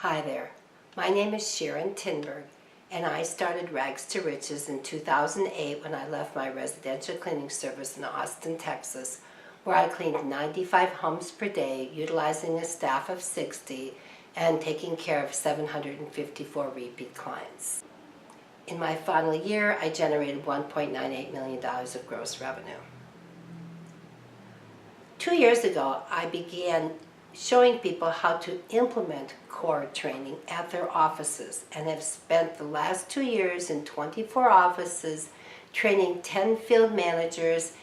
Hi there, my name is Sharon Tinberg, and I started Rags to Riches in 2008 when I left my residential cleaning service in Austin, Texas, where I cleaned 95 homes per day, utilizing a staff of 60 and taking care of 754 repeat clients. In my final year, I generated $1.98 million of gross revenue. 2 years ago, I began showing people how to implement core training at their offices and have spent the last 2 years in 24 offices training 10 field managers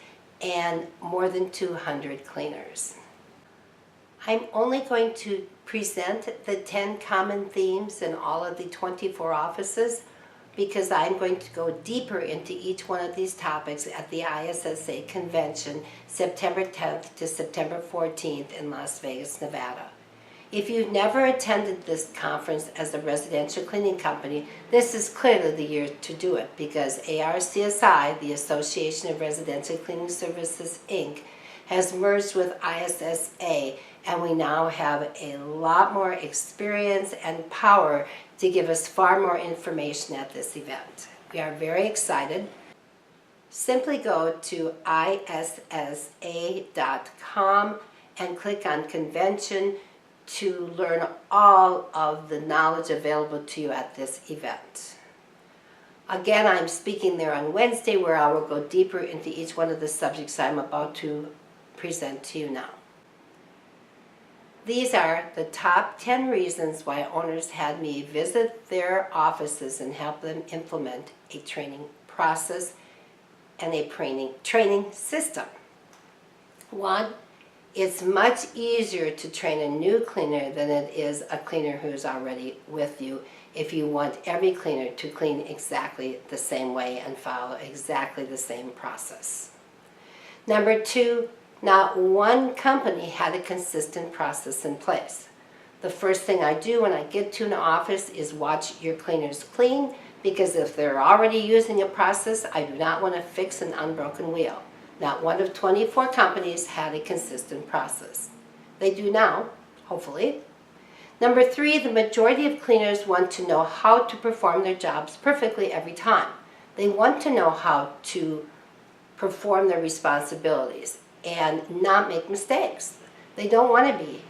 and more than 200 cleaners. I'm only going to present the 10 common themes in all of the 24 offices because I'm going to go deeper into each one of these topics at the ISSA convention September 10th to September 14th in Las Vegas, Nevada. If you've never attended this conference as a residential cleaning company, this is clearly the year to do it because ARCSI, the Association of Residential Cleaning Services, Inc., has merged with ISSA, and we now have a lot more experience and power to give us far more information at this event. We are very excited. Simply go to issa.com and click on Convention to learn all of the knowledge available to you at this event. Again, I'm speaking there on Wednesday where I will go deeper into each one of the subjects I'm about to present to you now. These are the top 10 reasons why owners had me visit their offices and help them implement a training process and a training system. 1, it's much easier to train a new cleaner than it is a cleaner who's already with you if you want every cleaner to clean exactly the same way and follow exactly the same process. Number 2, not one company had a consistent process in place. The first thing I do when I get to an office is watch your cleaners clean, because if they're already using a process, I do not want to fix an unbroken wheel. Not one of 24 companies had a consistent process. They do now, hopefully. Number 3, the majority of cleaners want to know how to perform their jobs perfectly every time. They want to know how to perform their responsibilities and not make mistakes. They don't want to be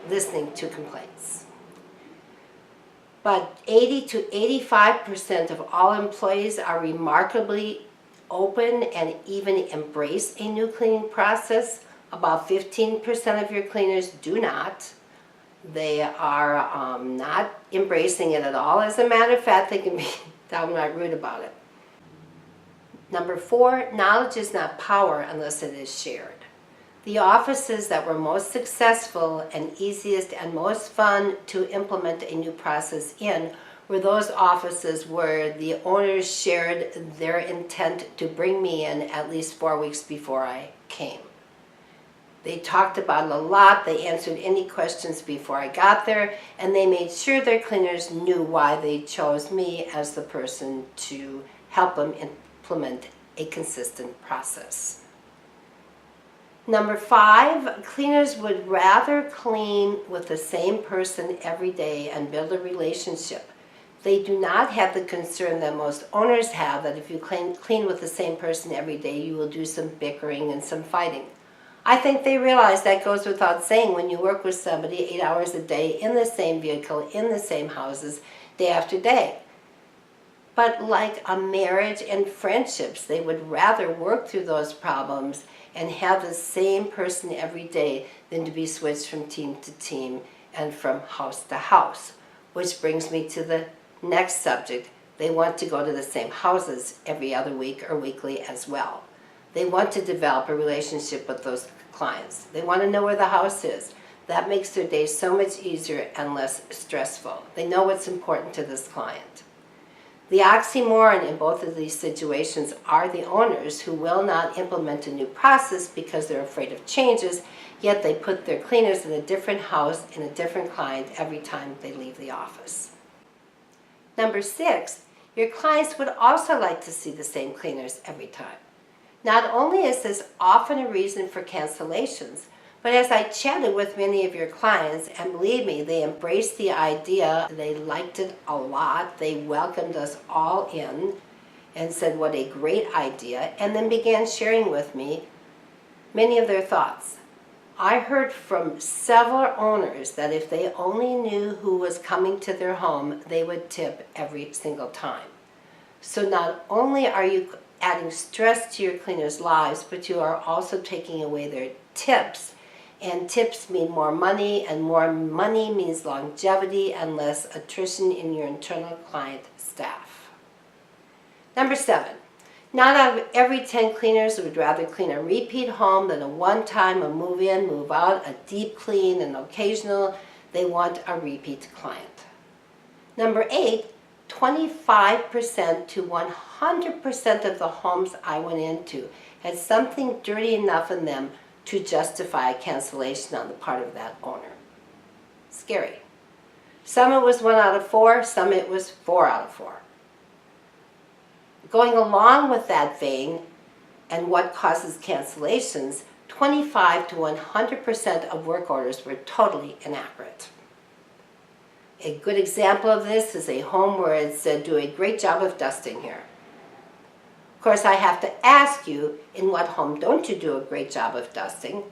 listening to complaints. But 80 to 85% of all employees are remarkably open and even embrace a new cleaning process. About 15% of your cleaners do not. They are not embracing it at all. As a matter of fact, they can be downright rude about it. Number 4, knowledge is not power unless it is shared. The offices that were most successful and easiest and most fun to implement a new process in were those offices where the owners shared their intent to bring me in at least 4 weeks before I came. They talked about it a lot, they answered any questions before I got there, and they made sure their cleaners knew why they chose me as the person to help them implement a consistent process. Number 5, cleaners would rather clean with the same person every day and build a relationship. They do not have the concern that most owners have, that if you clean with the same person every day, you will do some bickering and some fighting. I think they realize that goes without saying when you work with somebody 8 hours a day in the same vehicle, in the same houses, day after day. But like a marriage and friendships, they would rather work through those problems and have the same person every day than to be switched from team to team and from house to house. Which brings me to the next subject. They want to go to the same houses every other week or weekly as well. They want to develop a relationship with those clients. They want to know where the house is. That makes their day so much easier and less stressful. They know what's important to this client. The oxymoron in both of these situations are the owners who will not implement a new process because they're afraid of changes, yet they put their cleaners in a different house and a different client every time they leave the office. Number 6, your clients would also like to see the same cleaners every time. Not only is this often a reason for cancellations, But as I chatted with many of your clients, and believe me, they embraced the idea, they liked it a lot, they welcomed us all in and said what a great idea, and then began sharing with me many of their thoughts. I heard from several owners that if they only knew who was coming to their home, they would tip every single time. So not only are you adding stress to your cleaners' lives, but you are also taking away their tips. And tips mean more money, and more money means longevity and less attrition in your internal client staff. Number 7, not out of every 10 cleaners would rather clean a repeat home than a one-time, a move-in, move-out, a deep clean, an occasional. They want a repeat client. Number 8, 25% to 100% of the homes I went into had something dirty enough in them to justify a cancellation on the part of that owner. Scary. Some it was 1 out of 4, some it was 4 out of 4. Going along with that vein and what causes cancellations, 25 to 100% of work orders were totally inaccurate. A good example of this is a home where it said, do a great job of dusting here. Of course, I have to ask you, in what home don't you do a great job of dusting?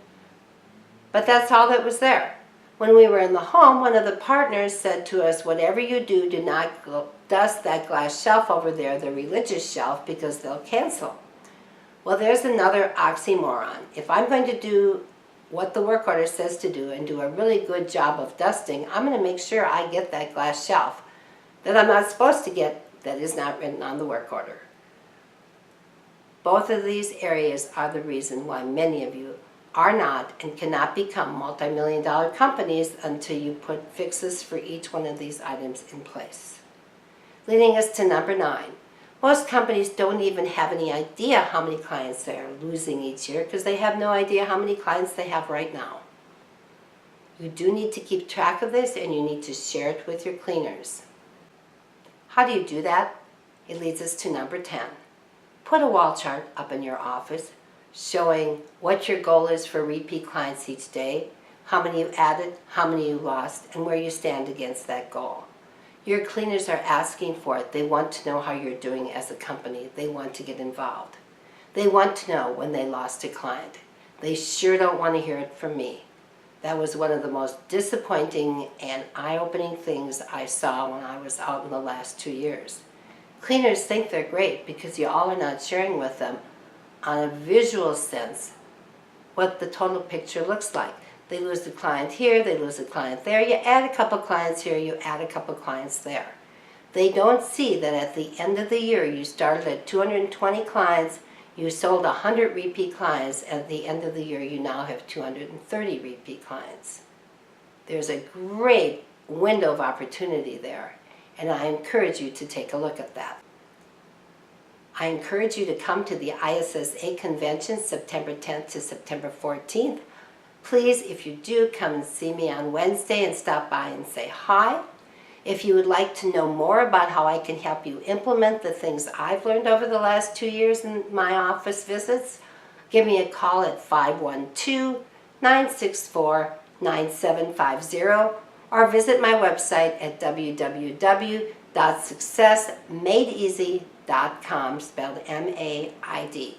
But that's all that was there. When we were in the home, one of the partners said to us, whatever you do, do not dust that glass shelf over there, the religious shelf, because they'll cancel. Well, there's another oxymoron. If I'm going to do what the work order says to do and do a really good job of dusting, I'm going to make sure I get that glass shelf that I'm not supposed to get that is not written on the work order. Both of these areas are the reason why many of you are not and cannot become multi-million-dollar companies until you put fixes for each one of these items in place. Leading us to number 9. Most companies don't even have any idea how many clients they are losing each year because they have no idea how many clients they have right now. You do need to keep track of this, and you need to share it with your cleaners. How do you do that? It leads us to number 10. Put a wall chart up in your office showing what your goal is for repeat clients each day, how many you added, how many you lost, and where you stand against that goal. Your cleaners are asking for it. They want to know how you're doing as a company. They want to get involved. They want to know when they lost a client. They sure don't want to hear it from me. That was one of the most disappointing and eye-opening things I saw when I was out in the last 2 years. Cleaners think they're great because you all are not sharing with them on a visual sense what the total picture looks like. They lose a client here, they lose a client there, you add a couple clients here, you add a couple clients there. They don't see that at the end of the year you started at 220 clients, you sold 100 repeat clients, and at the end of the year you now have 230 repeat clients. There's a great window of opportunity there, and I encourage you to take a look at that. I encourage you to come to the ISSA convention September 10th to September 14th. Please, if you do, come and see me on Wednesday and stop by and say hi. If you would like to know more about how I can help you implement the things I've learned over the last 2 years in my office visits, give me a call at 512-964-9750 or visit my website at www.successmadeeasy.com, spelled M-A-I-D.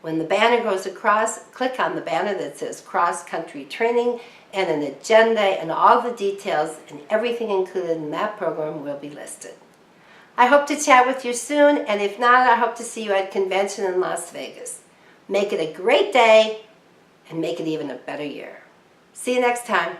When the banner goes across, click on the banner that says Cross Country Training, and an agenda and all the details and everything included in that program will be listed. I hope to chat with you soon, and if not, I hope to see you at convention in Las Vegas. Make it a great day and make it even a better year. See you next time.